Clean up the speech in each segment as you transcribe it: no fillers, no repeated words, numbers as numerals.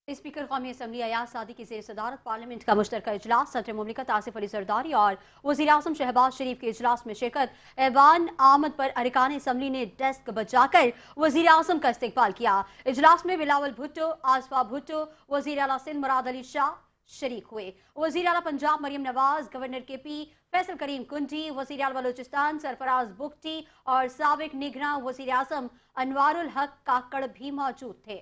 Speaker कौमी assembly Ayaz सादी की ज़ेर सदारत पार्लियामेंट का मुश्तरका इजलास सदर मुमलिकत आसिफ अली जरदारी और वज़ीर आज़म शहबाज शरीफ के इजलास में शिरकत। ऐवान आमद पर अरकान असम्बली ने डेस्क बजाकर वज़ीर आज़म का इस्तकबाल किया। इजलास में बिलावल भुट्टो, आसफा भुट्टो, वज़ीर आला सिंध मुराद अली शाह शरीक हुए। वज़ीर आला पंजाब मरियम नवाज, गवर्नर के पी फैसल करीम कुंटी, वज़ीर आला बलूचिस्तान सरफराज बुख्ती और साबिक निगरां वज़ीर आज़म अनवारुल हक काकड़ भी मौजूद थे।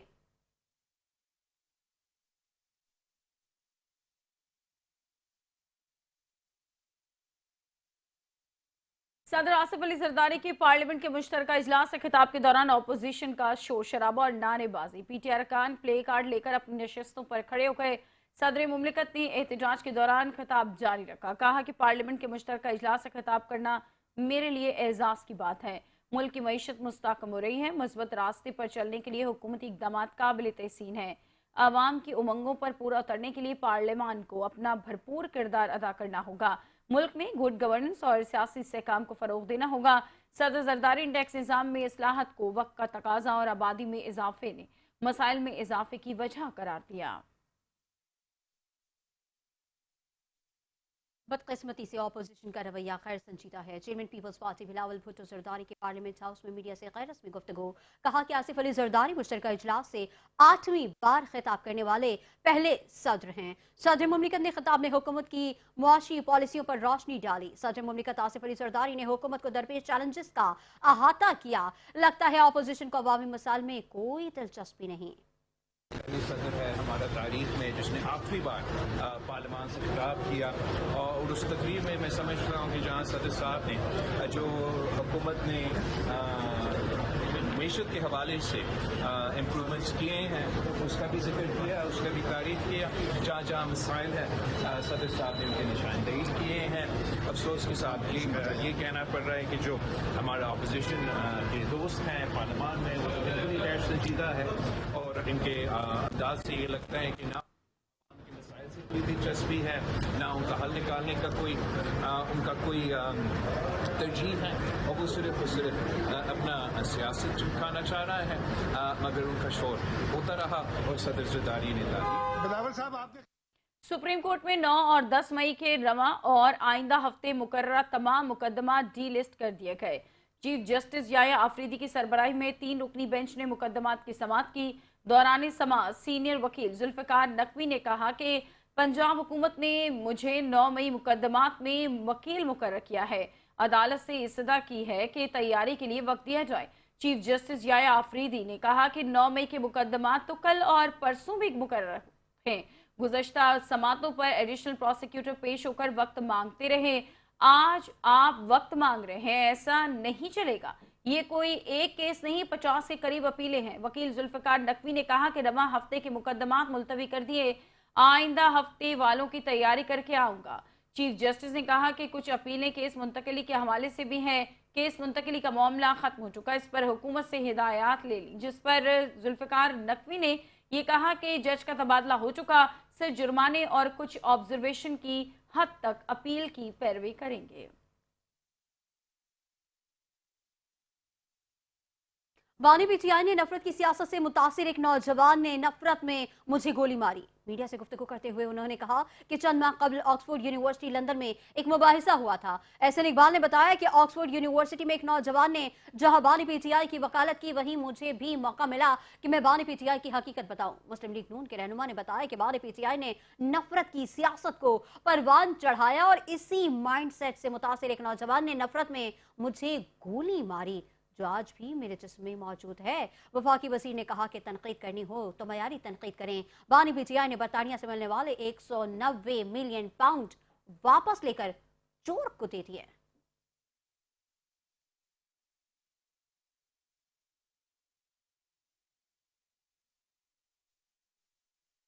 सदर आसिफ अली जरदारी के पार्लियामेंट के मुश्तरका इजलास से खिताब के दौरान अपोजिशन का शोर शराबा और नारेबाजी। पीटीआई अरकान प्ले कार्ड लेकर अपनी नशस्तों पर खड़े हो गए। सदर मुमलिकत ने एहतजाज के दौरान खिताब जारी रखा। कहा कि पार्लियामेंट के मुश्तरका इजलास से खिताब करना मेरे लिए एजाज की बात है। मुल्क की मईशत मुस्तहकम हो रही है। मजबूत रास्ते पर चलने के लिए हुकूमती इकदाम काबिल तहसीन है। आवाम की उमंगों पर पूरा उतरने के लिए पार्लियामान को अपना भरपूर किरदार अदा करना होगा। मुल्क में गुड गवर्नेंस और सियासी इस्तेहकाम को फरोग देना होगा। सदर जरदारी इंडेक्स निज़ाम में इस्लाहत को वक्त का तकाजा और आबादी में इजाफे ने मसाइल में इजाफे की वजह करार दिया। बदकिस्मती से अपोजिशन का रवैया खैर संजीदा है। Chairman Peoples Party Bilawal Bhutto Zardari के पार्लियामेंट हाउस में मीडिया से गैर रस्मी गुफ्तगू। कहा कि आसिफ अली जरदारी मुश्तरका इजलास से 8वीं बार खिताब करने वाले पहले सदर हैं। सदर मुमलिकत ने खिताब में हुकूमत की मुआशी पॉलिसियों पर रोशनी डाली। सदर मुमलिकत आसिफ अली जरदारी ने हुकूमत को दरपेश चैलेंजेस का अहाता किया। लगता है अपोजिशन को अवामी मसाइल में कोई दिलचस्पी नहीं। सदर है हमारा तारीख में जिसने आखिरी बार पार्लियामान से खिताब किया और उस तकरीर में मैं समझ रहा हूँ कि जहाँ सदर साहब ने जो हुकूमत ने मैशत के हवाले से इम्प्रूवमेंट्स किए हैं उसका भी जिक्र किया, उसका भी तारीफ किया। जहाँ जहाँ मसाइल है सदर साहब ने उनके निशानदेही किए हैं। अफसोस के साथ ये कहना पड़ रहा है कि जो हमारा अपोजिशन के दोस्त हैं पार्लियामान में वो बिल्कुल ही गैर संजीदा है और इनके अंदाज से ये लगता है कि ना से कोई दिलचस्पी है ना उनका हल निकालने का कोई उनका कोई तरजीह है और वो सिर्फ अपना सियासत चमकाना चाह रहा है। मगर उनका शोर होता रहा और सदर जरदारी ने बिलावल साहब आपके सुप्रीम कोर्ट में 9 और 10 मई के रवा और आइंदा हफ्ते मुकर्ररा तमाम मुकदमा डी लिस्ट कर दिए गए। चीफ जस्टिस याया आफरीदी की सरबराही में 3 रुकनी बेंच ने मुकदमात की समाअत की। दौरान समाअत सीनियर वकील जुल्फिकार नकवी ने कहा कि पंजाब हुकूमत ने मुझे 9 मई मुकदमात में वकील मुकर्रर किया है। अदालत से इस्तदा की है कि तैयारी के लिए वक्त दिया जाए। चीफ जस्टिस याया आफरीदी ने कहा कि 9 मई के मुकदमात तो कल और परसों भी मुकर्रर हैं। गुज़श्ता समातों पर एडिशनल प्रोसिक्यूटर पेश होकर वक्त मांगते रहे। आज आप वक्त मांग रहे हैं, ऐसा नहीं चलेगा। ये कोई एक केस नहीं, 50 के करीब अपीलें हैं। वकील जुल्फिकार नकवी ने कहा कि रवा हफ्ते के मुकदमात मुलतवी कर दिए, आइंदा हफ्ते वालों की तैयारी करके आऊंगा। चीफ जस्टिस ने कहा कि कुछ अपीलें केस मुंतकली के हवाले से भी हैं। केस मुंतकली का मामला खत्म हो चुका, इस पर हुकूमत से हिदायत ले ली, जिस पर जुल्फिकार नकवी ने ये कहा कि जज का तबादला हो चुका, सिर्फ जुर्माने और कुछ ऑब्जर्वेशन की हद तक अपील की पैरवी करेंगे। बानी पीटीआई ने नफरत की सियासत से मुतासिर एक नौजवान ने नफरत में मुझे गोली मारी। मीडिया से गुफ्तगू करते हुए उन्होंने कहा कि चंद माह कबल ऑक्सफोर्ड यूनिवर्सिटी लंदन में एक मुबाहिसा हुआ था। एहसन इकबाल ने बताया कि ऑक्सफोर्ड यूनिवर्सिटी में एक नौजवान ने जहां बानी पीटीआई की वकालत की, वहीं मुझे भी मौका मिला कि मैं बानी पीटीआई की हकीकत बताऊं। मुस्लिम लीग नून के रहनुमा ने बताया कि बानी पीटीआई ने नफरत की सियासत को परवान चढ़ाया और इसी माइंड सेट से मुतासिर एक नौजवान ने नफरत में मुझे गोली मारी, जो आज भी मेरे जिस्म में मौजूद है। वफाकी वज़ीर ने कहा कि तनकीद करनी हो तो मयारी तनकीद करें। बानी पीटीआई ने बरतानिया से मिलने वाले 190 मिलियन पाउंड वापस लेकर चोर को दे दिए।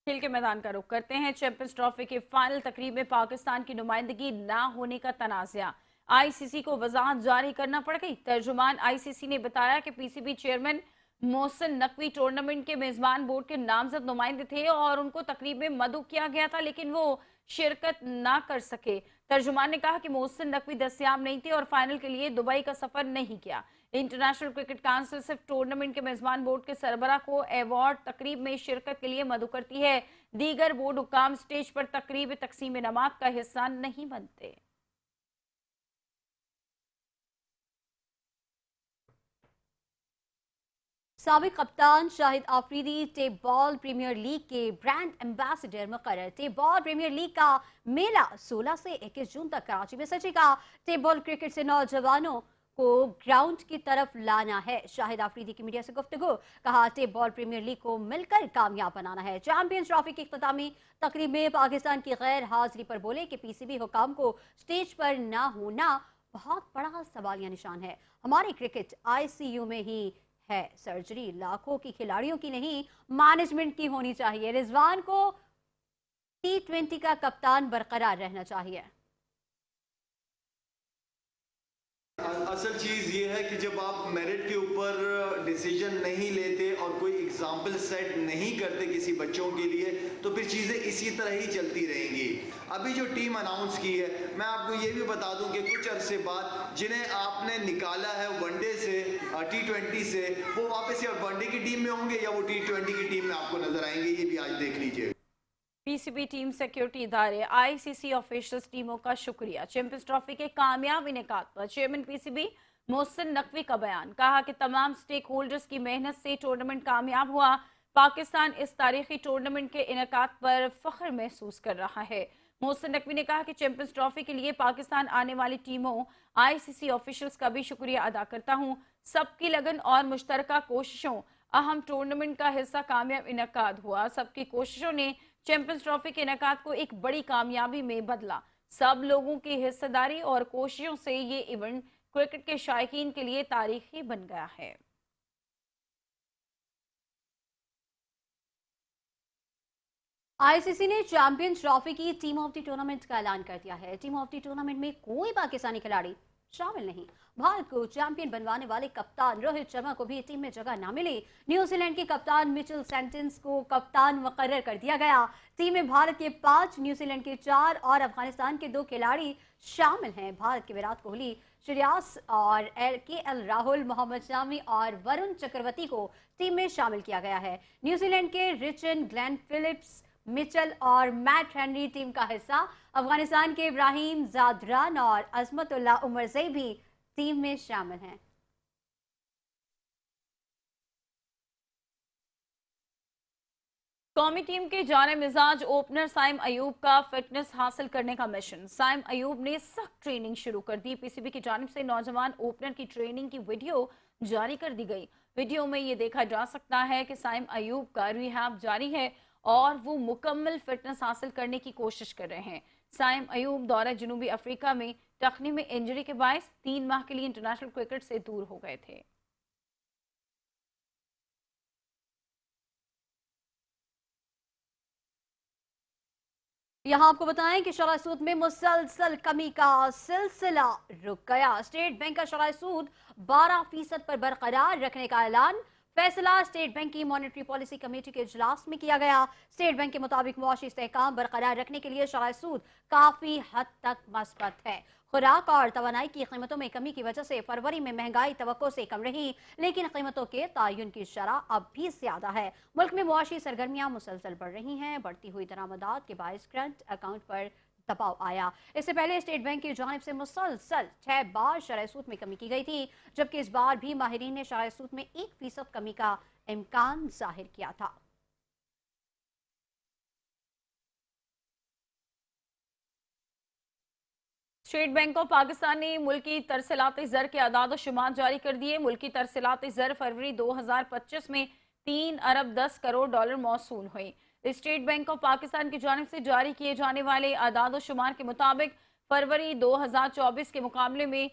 खेल के मैदान का रुख करते हैं। चैंपियंस ट्रॉफी के फाइनल तकरीब में पाकिस्तान की नुमाइंदगी ना होने का तनाज़ा, आईसीसी को वजाहत जारी करना पड़ गई। तर्जुमान आईसीसी ने बताया कि PCB chairman Mohsin Naqvi tournament के मेजबान बोर्ड के नामजद नुमाइंदे थे और उनको तकरीब में मदऊ किया गया था, लेकिन वो शिरकत ना कर सके। तर्जुमान ने कहा कि मोहसिन नकवी दस्तयाब नहीं थे और फाइनल के लिए दुबई का सफर नहीं किया। इंटरनेशनल क्रिकेट काउंसिल सिर्फ टूर्नामेंट के मेजबान बोर्ड के सरबराह को अवार्ड तकरीब में शिरकत के लिए मदऊ करती है। दीगर बोर्ड हुकाम स्टेज पर तकरीब तकसीम इनामात का हिस्सा नहीं बनते। साबिक कप्तान Shahid Afridi tape ball premier league के ब्रांड एम्बेसडर मुकर्रर। टेप बॉल प्रीमियर लीग का मेला 16 से 21 जून तक कराची में सजेगा। टेप बॉल क्रिकेट से नौजवानों को ग्राउंड की तरफ लाना है। शाहिद आफरीदी की मीडिया से गुफ्तगू, कहा टेप बॉल प्रीमियर लीग को मिलकर कामयाब बनाना है। चैंपियंस ट्रॉफी की इख्तितामी तकरीब में पाकिस्तान की गैर हाजिरी पर बोले कि पीसीबी हुकाम को स्टेज पर ना होना बहुत बड़ा सवालिया निशान है। हमारी क्रिकेट आईसीयू में ही है। सर्जरी लाखों की खिलाड़ियों की नहीं, मैनेजमेंट की होनी चाहिए। रिजवान को T20 का कप्तान बरकरार रहना चाहिए। असल चीज़ ये है कि जब आप मेरिट के ऊपर डिसीजन नहीं लेते और कोई एग्जाम्पल सेट नहीं करते किसी बच्चों के लिए, तो फिर चीज़ें इसी तरह ही चलती रहेंगी। अभी जो टीम अनाउंस की है, मैं आपको ये भी बता दूं कि कुछ अरसे बाद जिन्हें आपने निकाला है वनडे से T20 से, वो वापस या वनडे की टीम में होंगे या वो T20 की टीम में आपको नजर आएंगे। ये भी आज देख लीजिए। पीसीबी टीम, सिक्योरिटी इदारे, आईसीसी ऑफिशियल्स टीमों का शुक्रिया। चैंपियंस ट्रॉफी के कामयाब इनेकाद पर चेयरमैन पीसीबी मोहसिन नकवी का बयान, कहा कि तमाम स्टेक होल्डर्स की मेहनत से टूर्नामेंट कामयाब हुआ। पाकिस्तान इस तारीखी टूर्नामेंट के इनेकाद पर फख्र महसूस कर रहा है। मोहसिन नकवी ने कहा कि चैंपियंस ट्रॉफी के लिए पाकिस्तान आने वाली टीमों, आईसीसी ऑफिशियल्स का भी शुक्रिया अदा करता हूँ। सबकी लगन और मुश्तरका कोशिशों अहम टूर्नामेंट का हिस्सा कामयाब इनेकाद हुआ। सबकी कोशिशों ने चैंपियंस ट्रॉफी के इनेकाद को एक बड़ी कामयाबी में बदला। सब लोगों की हिस्सेदारी और कोशिशों से ये इवेंट क्रिकेट के शायकीन के लिए तारीखी बन गया है। आईसीसी ने चैंपियंस ट्रॉफी की टीम ऑफ द टूर्नामेंट का ऐलान कर दिया है। टीम ऑफ द टूर्नामेंट में कोई पाकिस्तानी खिलाड़ी शामिल नहीं। भारत को चैंपियन बनवाने वाले कप्तान रोहित शर्मा को भी टीम में जगह न मिली। न्यूजीलैंड के कप्तान मिचेल सेंटन्स को कप्तान मुकर्रर कर दिया गया। टीम में भारत के 5, न्यूजीलैंड के 4 और अफगानिस्तान के 2 खिलाड़ी शामिल हैं। भारत के विराट कोहली, श्रेयस और KL राहुल, मोहम्मद शमी और वरुण चक्रवर्ती को टीम में शामिल किया गया है। न्यूजीलैंड के रिचन, ग्लेन फिलिप्स, मिचेल और मैट हेनरी टीम का हिस्सा। अफगानिस्तान के इब्राहिम जादरान और अजमतुल्ला उमरज़ई भी टीम में शामिल हैं। कौमी टीम के जाने मिजाज ओपनर साइम अयूब का फिटनेस हासिल करने का मिशन। साइम अयूब ने सख्त ट्रेनिंग शुरू कर दी। पीसीबी की जानिब से नौजवान ओपनर की ट्रेनिंग की वीडियो जारी कर दी गई। वीडियो में ये देखा जा सकता है कि साइम अयूब का रिहैब जारी है और वो मुकम्मल फिटनेस हासिल करने की कोशिश कर रहे हैं। साइम अयूब दौरे जनूबी अफ्रीका में टखनी में इंजरी के बायस 3 माह के लिए इंटरनेशनल क्रिकेट से दूर हो गए थे। यहाँ आपको बताएं कि शरह सूद में मुसलसल कमी का सिलसिला रुक गया। स्टेट बैंक का शरह सूद 12% पर बरकरार रखने का ऐलान। फैसला स्टेट बैंक की मॉनेटरी पॉलिसी कमेटी के इजलास में किया गया। स्टेट बैंक के मुताबिक मुआशी इस्तेहकाम बरकरार रखने के लिए शरह सूद काफी हद तक मस्बत है। खुराक और तवानाई की कीमतों में कमी की वजह से फरवरी में महंगाई तवक्को से कम रही, लेकिन कीमतों के तायुन की शरह अब भी ज्यादा है। मुल्क में मुआशी सरगर्मियां मुसलसल बढ़ रही हैं। बढ़ती हुई दरामदात के बायस करंट अकाउंट पर दबाव आया। इससे पहले स्टेट बैंक की जानिब से मुसलसल 6 बार शरह सूद में कमी की गई थी, जबकि इस बार भी माहिरीन ने शरह सूद में 1% कमी का इम्कान जाहिर किया था। स्टेट बैंक ऑफ पाकिस्तान ने मुल्की तरसीलाती ज़र के अदाद शुमार जारी कर दिए। मुल्की तरसीलाती ज़र फरवरी 2025 में 3 अरब 10 करोड़ डॉलर मौसूल हुई। स्टेट बैंक ऑफ पाकिस्तान की जानिब से जारी किए जाने वाले अदाद शुमार के मुताबिक फरवरी 2024 के मुकाबले में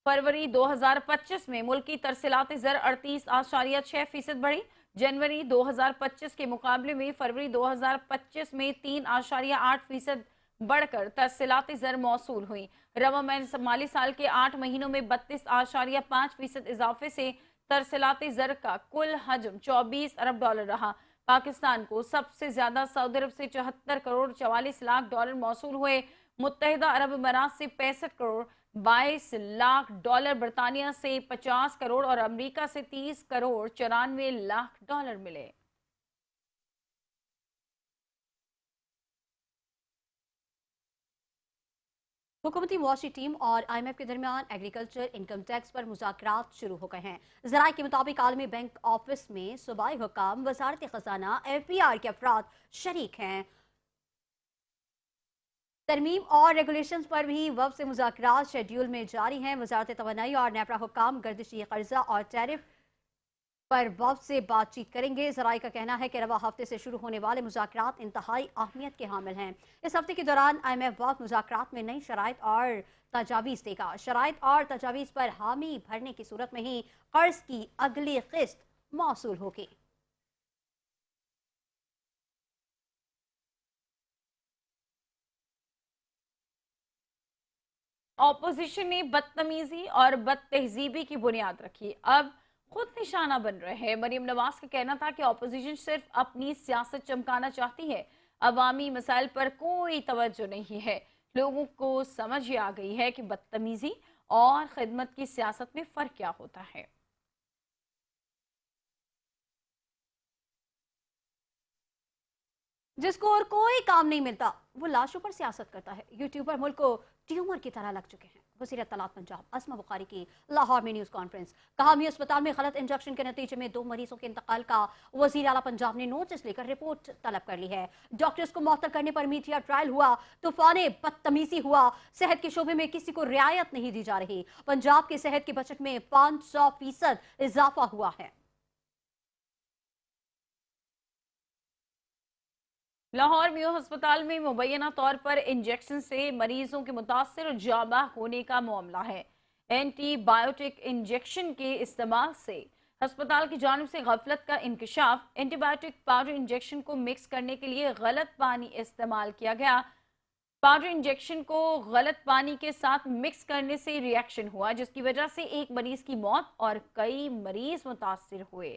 फरवरी 2025 में मुल्की तरसीलाती ज़र 38.6% बढ़ी। जनवरी 2025 के मुकाबले में फरवरी 2025 में 3.8% बढ़कर तरसीलाती ज़र मौसूल हुई। रवा माली साल के 8 महीनों में 32.5% इजाफे से तरसीलाती ज़र का कुल हजम 24 अरब डॉलर रहा। पाकिस्तान को सबसे ज्यादा सऊदी अरब से 74 करोड़ 44 लाख डॉलर मौसूल हुए। मुत्तहिदा अरब अमारात से 65 करोड़ 22 लाख डॉलर बर्तानिया से 50 करोड़ और अमेरिका से 30 करोड़ 94 लाख डॉलर मिले। हुकूमती मुआशी टीम और IMF के दरमियान एग्रीकल्चर इनकम टैक्स पर मुज़ाकरात शुरू हो गए हैं। ज़राए के मुताबिक आलमी बैंक ऑफिस में सूबाई हुकाम, वजारत खजाना, FBR के अफराद शरीक हैं। तरमीम और रेगुलेशंस पर भी वफ़द से मुज़ाकरात शेड्यूल में जारी हैं। वजारत तवानाई और नेपरा हुकाम गर्दिशी कर्जा और टैरिफ पर वफ़द से बातचीत करेंगे। ज़राए का कहना है कि रवा हफ्ते से शुरू होने वाले मुज़ाकरात इंतहाई अहमियत के हामिल हैं। इस हफ्ते के दौरान IMF वफ़द मुज़ाकरात में नई शराइत और तजावीज़ देगा। शराइत और तजावीज़ पर हामी भरने की सूरत में ही कर्ज की अगली किस्त मौसूल होगी। ऑपोजिशन ने बदतमीजी और बदतहजीबी की बुनियाद रखी, अब खुद निशाना बन रहे हैं। मरियम नवाज का कहना था कि ऑपोजिशन सिर्फ अपनी सियासत चमकाना चाहती है, अवामी मसाइल पर कोई तवज्जो नहीं है। लोगों को समझ ही आ गई है कि बदतमीजी और खिदमत की सियासत में फर्क क्या होता है। जिसको और कोई काम नहीं मिलता वो लाशों पर सियासत करता है। यूट्यूबर मुल्क को ट्यूमर की तरह लग चुके हैं। वज़ीर इत्तलात पंजाब अस्मा बुखारी की लाहौर में न्यूज़ कॉन्फ्रेंस। कहा मी अस्पताल में गलत इंजेक्शन के नतीजे में 2 मरीजों के इंतकाल का वज़ीर आला पंजाब ने नोटिस लेकर रिपोर्ट तलब कर ली है। डॉक्टर्स को मुअत्तल करने पर मीडिया ट्रायल हुआ, तूफान बदतमीजी हुआ। सेहत के शोबे में किसी को रियायत नहीं दी जा रही। पंजाब के सेहत के बजट में 500% इजाफा हुआ है। लाहौर मेयो अस्पताल में मुबैना तौर पर इंजेक्शन से मरीजों के मुतासर और जामा होने का मामला है। एंटीबायोटिक इंजेक्शन के इस्तेमाल से अस्पताल की जानिब से गफलत का इंकशाफ। एंटीबायोटिक पाउडर इंजेक्शन को मिक्स करने के लिए गलत पानी इस्तेमाल किया गया। पाउडर इंजेक्शन को गलत पानी के साथ मिक्स करने से रिएक्शन हुआ, जिसकी वजह से एक मरीज की मौत और कई मरीज मुतासर हुए।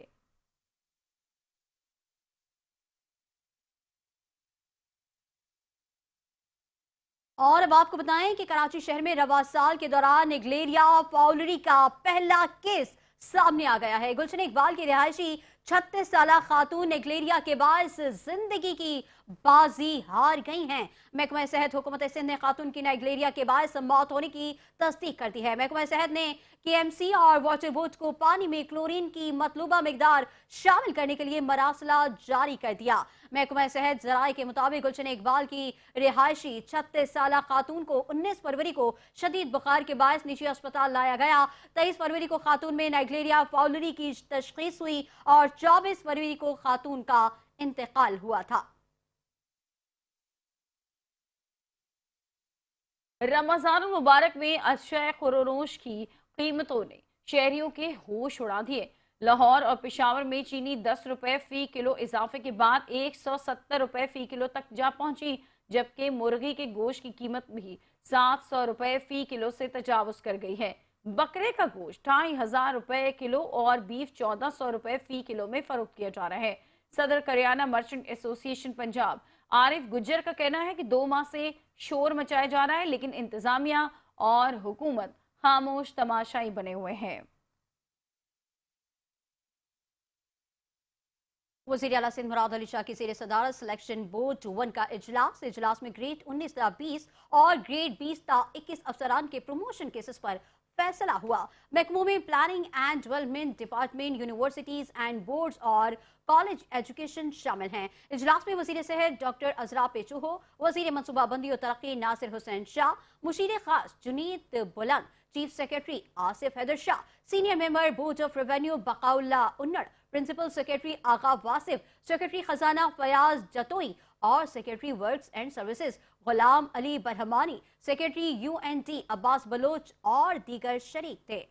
और अब आपको बताएं कि कराची शहर में रवा साल के दौरान निग्लेरिया फाउलरी का पहला केस सामने आ गया है। गुलशन इकबाल की रिहायशी 36 साला खातून निग्लेरिया के बायस जिंदगी की बाजी हार गई हैं। महकमा सेहत हुकूमत सिंध ने खातून की नाइग्लेरिया के बायस मौत होने की तस्दीक कर दी है। महकमा सेहत ने KMC और वाटर बोर्ड को पानी में क्लोरीन की मतलूबा मिकदार शामिल करने के लिए मरासला जारी कर दिया। महकमा सेहत ज़राए के मुताबिक गुलशन इकबाल की रिहायशी 36 साला खातून को 19 फरवरी को शदीद बुखार के बायस निजी अस्पताल लाया गया। 23 फरवरी को खातून में नाइग्लेरिया फाउलरी की तशखीस हुई और 24 फरवरी को खातून का इंतकाल हुआ था। रमजान मुबारक में अशय खुरोनोश की कीमतों ने शहरियों के होश उड़ा दिए। लाहौर और पेशावर में चीनी 10 रुपए फी किलो इजाफे के बाद 170 रुपए फी किलो तक जा पहुंची, जबकि मुर्गी के गोश्त की कीमत भी 700 रुपए फी किलो से तजावुज कर गई है। बकरे का गोश्त 2500 रुपए किलो और बीफ 1400 रुपए फी किलो में फरोख्त किया जा रहा है। सदर करियाना मर्चेंट एसोसिएशन पंजाब आरिफ गुज्जर का कहना है कि 2 माह से शोर मचाया जा रहा है, लेकिन इंतजामिया और हुकूमत खामोश तमाशाई बने हुए हैं। वज़ीर आला सिंध मुराद अली शाह की ज़ेर सदारत सिलेक्शन बोर्ड 1 का इजलास में ग्रेड 19 ता 20 और ग्रेड 20 ता 21 अफसरान के प्रमोशन केसेस पर फैसला हुआ। महकमों में planning and development department, universities and boards और कॉलेज एजुकेशन शामिल हैं। इजलास में वज़ीर सेहत डॉक्टर अजरा पेचूहो, वज़ीर मनसूबाबंदी और तरक्की नासिर हुसैन शाह, मुशीर खास Junaid Buland, chief secretary Asif Haider Shah, senior member board of revenue Baqaullah Unnar, principal secretary Agha Wasif, secretary खजाना फयाज जतोई और secretary works and services Ghulam Ali Barhmani, secretary UNT Abbas Baloch और दीगर शरीक थे।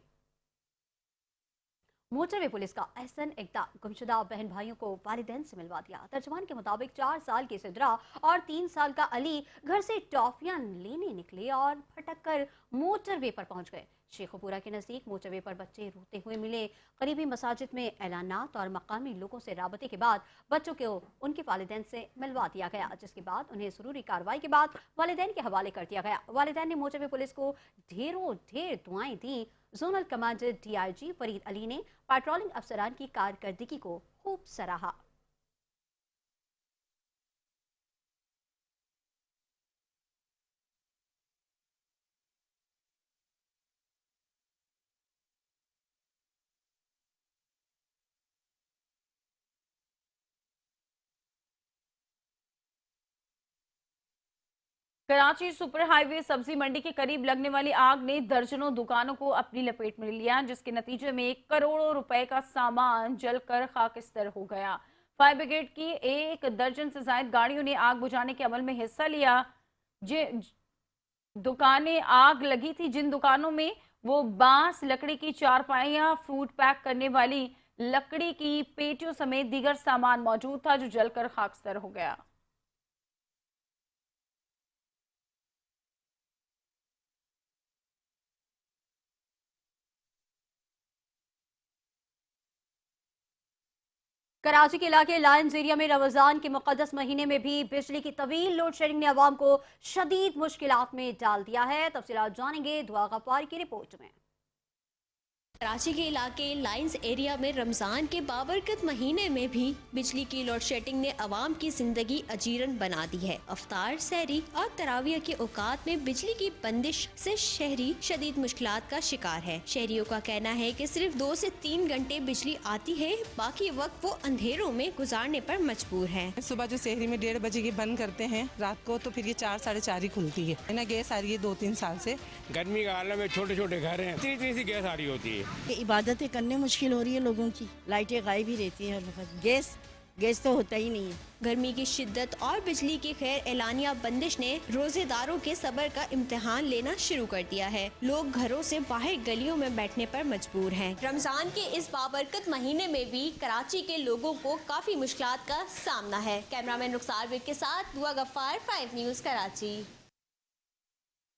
मोटरवे पुलिस का एहसन इक़दाम, गुमशुदा बहन भाइयों को वालिदैन से मिलवा दिया। तर्जुमान के मुताबिक 4 साल की सिद्रा और 3 साल का अली घर से टॉफियां लेने निकले और फटक कर मोटरवे पर पहुंच गए। शेखोपुरा के नजदीक मोचवे पर बच्चे रोते हुए मिले। करीबी मसाजिद में ऐलानात और मकामी लोगों से राबते के बाद बच्चों को उनके वालिदैन से मिलवा दिया गया, जिसके बाद उन्हें जरूरी कार्रवाई के बाद वालिदैन के हवाले कर दिया गया। वालिदैन ने मोचवे पुलिस को ढेर दुआएं दी। Zonal commander DIG Farid Ali ने पेट्रोलिंग अफसरान की कारकर्दगी को खूब सराहा। कराची सुपर हाईवे सब्जी मंडी के करीब लगने वाली आग ने दर्जनों दुकानों को अपनी लपेट में लिया, जिसके नतीजे में करोड़ों रुपए का सामान जलकर खाकिस्तर हो गया। फायर ब्रिगेड की 1 दर्जन से ज्यादा गाड़ियों ने आग बुझाने के अमल में हिस्सा लिया। दुकानें आग लगी थी जिन दुकानों में वो बांस, लकड़ी की चारपाइयां, फूड पैक करने वाली लकड़ी की पेटियों समेत दीगर सामान मौजूद था, जो जलकर खाकस्तर हो गया। कराची के इलाके लायंस एरिया में रमजान के मुकद्दस महीने में भी बिजली की तवील लोड शेडिंग ने अवाम को शदीद मुश्किलात में डाल दिया है। तफसीलात जानेंगे दुआ गफ्फार की रिपोर्ट में। कराची के इलाके लाइंस एरिया में रमजान के बाबरकत महीने में भी बिजली की लोड शेडिंग ने अवाम की जिंदगी अजीरन बना दी है। अफ्तार, सहरी और तराविया के औकात में बिजली की बंदिश से शहरी शदीद मुश्किलात का शिकार है। शहरियों का कहना है कि सिर्फ 2 से 3 घंटे बिजली आती है, बाकी वक्त वो अंधेरों में गुजारने पर मजबूर है। सुबह जो शहरी में 1:30 बजे की बंद करते हैं रात को, तो फिर ये 4 साढ़े 4 ही खुलती है ना। गैस आ रही है 2-3 साल से। गर्मी का आलम में छोटे छोटे घर हैं, इतनी सी गैस आ रही होती है कि इबादतें करने मुश्किल हो रही है लोगों की। लाइटें गायब ही रहती हैं हर वक्त, गैस तो होता ही नहीं है। गर्मी की शिद्दत और बिजली की खैर एलानिया बंदिश ने रोजेदारों के सब्र का इम्तिहान लेना शुरू कर दिया है। लोग घरों से बाहर गलियों में बैठने पर मजबूर हैं। रमजान के इस बाबरकत महीने में भी कराची के लोगों को काफी मुश्किलात का सामना है। कैमरामैन रुखसार विद के साथ दुआ गफ्फार, 5 न्यूज कराची।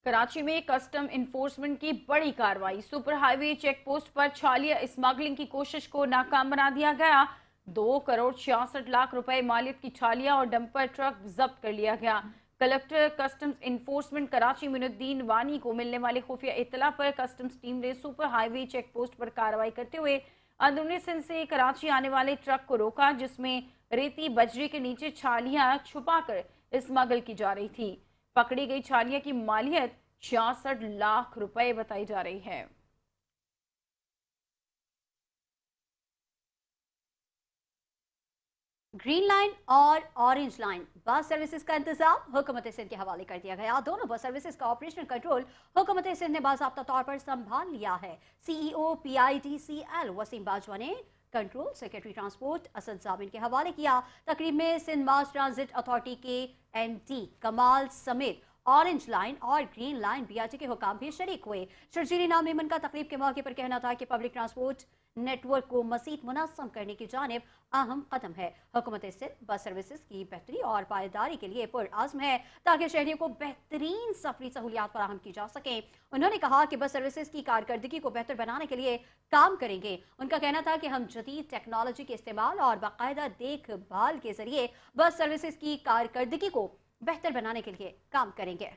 कराची में कस्टम इन्फोर्समेंट की बड़ी कार्रवाई। सुपर हाईवे चेक पोस्ट पर छालिया स्मगलिंग की कोशिश को नाकाम बना दिया गया। 2 करोड़ 66 लाख रुपए मालियत की छालिया और डंपर ट्रक जब्त कर लिया गया। Collector customs enforcement Karachi Moinuddin वानी को मिलने वाली खुफिया इत्तला पर कस्टम्स टीम ने सुपर हाईवे चेक पोस्ट पर कार्रवाई करते हुए अंदरूनी सिंध से कराची आने वाले ट्रक को रोका, जिसमें रेती बजरी के नीचे छालियां छुपाकर स्मगल की जा रही थी। पकड़ी गई छालिया की मालियत 66 लाख रुपए बताई जा रही है। ग्रीन लाइन और ऑरेंज लाइन बस सर्विसेज का इंतजाम हुकूमत सिंध के हवाले कर दिया गया। दोनों बस सर्विसेज का ऑपरेशनल कंट्रोल हुकूमत सिंध ने बाज़ाब्ता तौर पर संभाल लिया है। CEO PIDCL वसीम बाजवा ने कंट्रोल सेक्रेटरी ट्रांसपोर्ट असद जाबिन के हवाले किया। तकरीब में सिंध मास ट्रांजिट अथॉरिटी के MD कमाल समेत ऑरेंज लाइन और ग्रीन लाइन BRT के हुकाम भी शरीक हुए। शर्जील इनाम मेमन का तकरीब के मौके पर कहना था कि पब्लिक ट्रांसपोर्ट नेटवर्क को मज़ीद मुनज़्ज़म करने की जानिब अहम कदम है। हुकूमत सिंध बस सर्विसेज की बेहतरी और पायदारी के लिए पुरअज़्म है ताकि शहरियों को बेहतरीन सफरी सहूलियात फराहम की जा सकें। उन्होंने कहा कि बस सर्विसेज की कारकर्दगी को बेहतर बनाने के लिए काम करेंगे। उनका कहना था कि हम जदीद टेक्नोलॉजी के इस्तेमाल और बाकायदा देखभाल के जरिए बस सर्विसेज की कारकर्दगी को बेहतर बनाने के लिए काम करेंगे।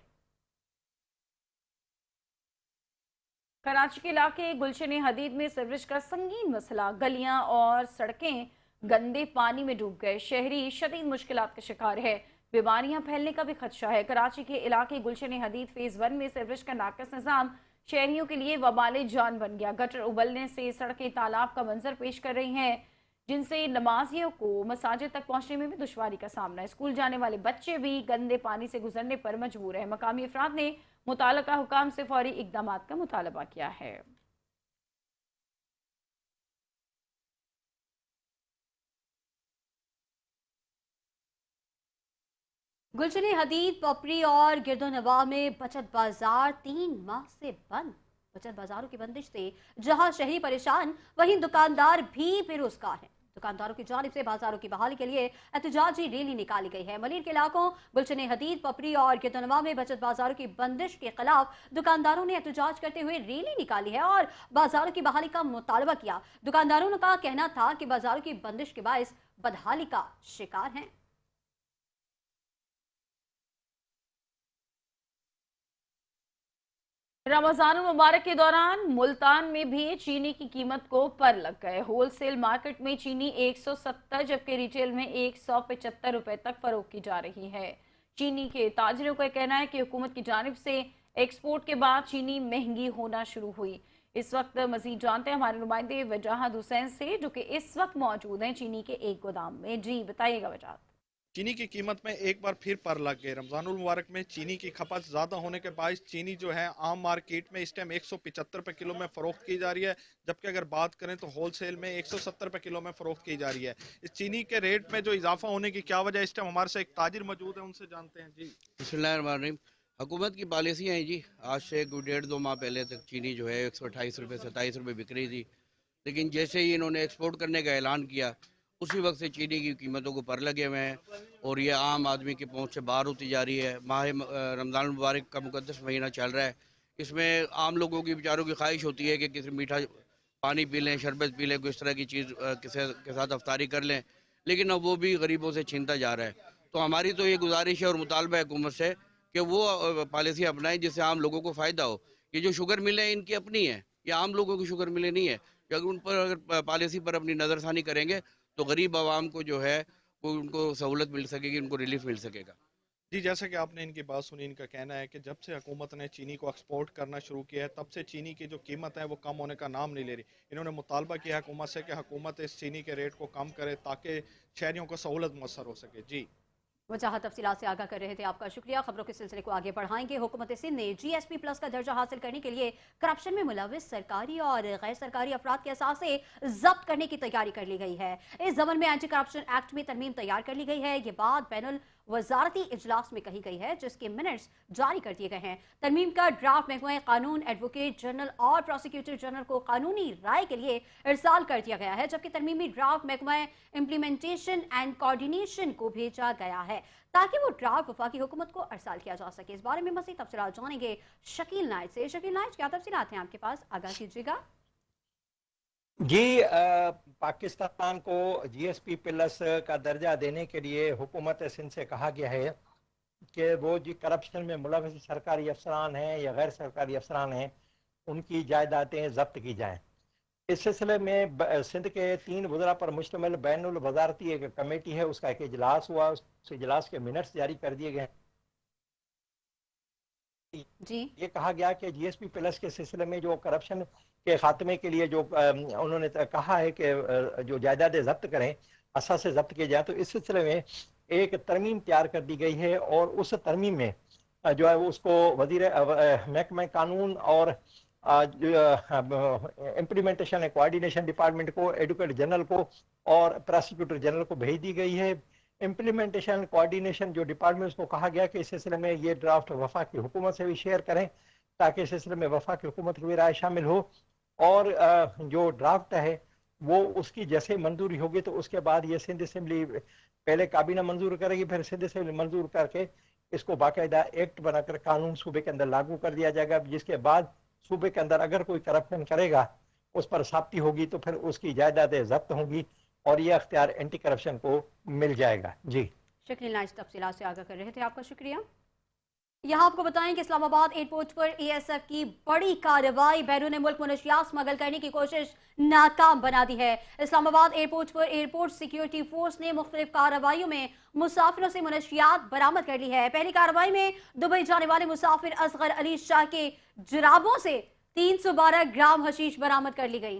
कराची के इलाके गुलशन हदीद में सीवरेज का संगीन मसला। गलियां और सड़कें गंदे पानी में डूब गए। शहरी शदीद मुश्किलात का शिकार है। बीमारियां फैलने का भी खदशा है। कराची के इलाके गुलशन हदीद फेज 1 में सीवरेज का नाकस निज़ाम शहरियों के लिए वबाले जान बन गया। गटर उबलने से सड़कें तालाब का मंजर पेश कर रही हैं, जिनसे नमाजियों को मसाजिद तक पहुंचने में भी दुश्वारी का सामना है। स्कूल जाने वाले बच्चे भी गंदे पानी से गुजरने पर मजबूर है। मकामी अफराद ने मुताल्लिका हुकाम से फौरी इक़दामात का मुतालबा किया है। गुलशन हदीद, पपरी और गिरदोनवा में बचत बाजार 3 माह से बंद। बचत बाजारों की बंदिश से जहां शहरी परेशान, वहीं दुकानदार भी बेरोजगार हैं। दुकानदारों की जानिब से बाजारों की बहाली के लिए एहतजाजी रैली निकाली गई है। मलिर के इलाकों गुलशन हदीद, पपरी और गिरदनवा में बचत बाजारों की बंदिश के खिलाफ दुकानदारों ने एहतजाज करते हुए रैली निकाली है और बाजारों की बहाली का मुतालबा किया। दुकानदारों का कहना था कि बाजारों की बंदिश के बायस बदहाली का शिकार हैं। रमजान मुबारक के दौरान मुल्तान में भी चीनी की कीमत को पर लग गए। होलसेल मार्केट में चीनी 170 जबकि रिटेल में 175 रुपए तक फरोख्त की जा रही है। चीनी के ताजरों का कहना है कि हुकूमत की जानिब से एक्सपोर्ट के बाद चीनी महंगी होना शुरू हुई। इस वक्त मजीद जानते हैं हमारे नुमाइंदे वजाहत हुसैन से, जो कि इस वक्त मौजूद हैं चीनी के एक गोदाम में। जी बताइएगा वजाहत। चीनी की कीमत में एक बार फिर पर लग गए। रमजानुल मुबारक में चीनी की खपत ज़्यादा होने के बायस चीनी जो है आम मार्केट में इस टाइम 175 रुपये किलो में फ़रोख्त की जा रही है, जबकि अगर बात करें तो होलसेल में 170 रुपये किलो में फ़रोख्त की जा रही है। इस चीनी के रेट में जो इजाफा होने की क्या वजह है, इस टाइम हमारे से एक ताजिर मौजूद है, उनसे जानते हैं। जी बिस्मिल्लाहिर्रहमानिर्रहीम। हुकूमत की पॉलिसियाँ हैं जी। आज से 1.5-2 माह पहले तक चीनी जो है 128 रुपये 27 रुपये बिक रही थी, लेकिन जैसे ही इन्होंने एक्सपोर्ट करने का ऐलान किया उसी वक्त से चीनी की कीमतों को पर लगे हुए हैं और ये आम आदमी की पहुंच से बाहर होती जा रही है। माह रमज़ान मुबारक का मुक़द्दस महीना चल रहा है, इसमें आम लोगों की बेचारों की ख्वाहिश होती है कि किसी मीठा पानी पी लें, शरबत पी लें, कोई इस तरह की चीज़ के साथ अफ्तारी कर लें, लेकिन अब वो भी गरीबों से छीनता जा रहा है। तो हमारी तो ये गुजारिश है और मुतालबा है हुकूमत से कि वो पॉलिसी अपनाएं जिससे आम लोगों को फ़ायदा हो। ये जो शुगर मिलें इनकी अपनी है, ये आम लोगों की शुगर मिलें नहीं है। अगर उन पर अगर पॉलिसी पर अपनी नज़रसानी करेंगे तो गरीब आवाम को जो है वो उनको सहूलत मिल सकेगी, उनको रिलीफ मिल सकेगा। जी, जैसा कि आपने इनकी बात सुनी, इनका कहना है कि जब से हुकूमत ने चीनी को एक्सपोर्ट करना शुरू किया है तब से चीनी की जो कीमत है वो कम होने का नाम नहीं ले रही। इन्होंने मुतालबा किया है हुकूमत से कि हुकूमत इस चीनी के रेट को कम करे ताकि शहरियों को सहूलत मुयसर हो सके। जी वजाहत तफसीलात से आगाह कर रहे थे, आपका शुक्रिया। खबरों के सिलसिले को आगे बढ़ाएंगे। हुकूमत सिंध ने GSP प्लस का दर्जा हासिल करने के लिए करप्शन में मुलविस सरकारी और गैर सरकारी अफराद के असासे जब्त करने की तैयारी कर ली गई है। इस जमन में एंटी करप्शन एक्ट में तरमीम तैयार कर ली गई है। ये बात बैनुल वजारती इजलास में कही गई है, जिसके मिनट्स जारी कर दिए गए हैं। तरमीम का ड्राफ्ट महकमा कानून, एडवोकेट जनरल और प्रोसिक्यूटर जनरल को कानूनी राय के लिए इरसाल कर दिया गया है, जबकि तरमीमी ड्राफ्ट महकमा इम्प्लीमेंटेशन एंड कोऑर्डिनेशन को भेजा गया है ताकि वो ड्राफ्ट वफाकी हुकूमत को अरसाल किया जा सके। इस बारे में मज़ीद तफसीलात जानेंगे शकील नाइट से। शकील नाइट, क्या तफसीलात हैं आपके पास, आगाह कीजिएगा। जी, पाकिस्तान को GSP प्लस का दर्जा देने के लिए हुकूमत सिंध से कहा गया है कि वो जी करप्शन में मुलविस सरकारी अफसरान हैं या गैर सरकारी अफसरान हैं, उनकी जायदादें जब्त की जाएं। इस सिलसिले में सिंध के 3 वज़रा पर मुश्तमिल बैनुल वज़ारती एक कमेटी है, उसका एक इजलास हुआ, उस इजलास के मिनट्स जारी कर दिए गए। जी ये कहा गया कि GSP प्लस के सिलसिले में जो करप्शन के खात्मे के लिए जो उन्होंने कहा है कि जो जायदादें जब्त करें, असासे जब्त किए जाए, तो इस सिलसिले में एक तरमीम तैयार कर दी गई है और उस तरमीम में जो है उसको वजीर महकमा कानून और इम्प्लीमेंटेशन एंड कोऑर्डिनेशन डिपार्टमेंट को, एडवोकेट जनरल को और प्रोसिक्यूटर जनरल को भेज दी गई है। इम्प्लीमेंटेशन कोऑर्डिनेशन जो डिपार्टमेंट को कहा गया कि इस सिलसिले में ये ड्राफ्ट वफाकी हुकूमत से भी शेयर करें ताकि इस सिलसिले में वफाकी हुकूमत की भी राय शामिल हो और जो ड्राफ्ट है वो उसकी जैसे मंजूरी होगी तो उसके बाद ये सिंध असम्बली पहले काबीना मंजूर करेगी, फिर सिंध असम्बली मंजूर करके इसको बाकायदा एक्ट बनाकर कानून सूबे के अंदर लागू कर दिया जाएगा, जिसके बाद सूबे के अंदर अगर कोई करप्शन करेगा उस पर साबिती होगी तो फिर उसकी जायदादें जब्त होंगी और ये अख्तियार एंटी करप्शन को मिल जाएगा। जी शकील नाइट तफसीलात से आगाह कर रहे थे, आपका शुक्रिया। यहाँ आपको बताएं कि इस्लामाबाद एयरपोर्ट पर ASF की बड़ी कार्रवाई, बैरून मुल्क मनशियात स्मगल करने की कोशिश नाकाम बना दी है। इस्लामाबाद एयरपोर्ट पर एयरपोर्ट सिक्योरिटी फोर्स ने मुख्तलिफ कार्रवाइयों में मुसाफिरों से मनशियात बरामद कर ली है। पहली कार्रवाई में दुबई जाने वाले मुसाफिर असगर अली शाह के जुराबों से 312 ग्राम हशीश बरामद कर ली गई।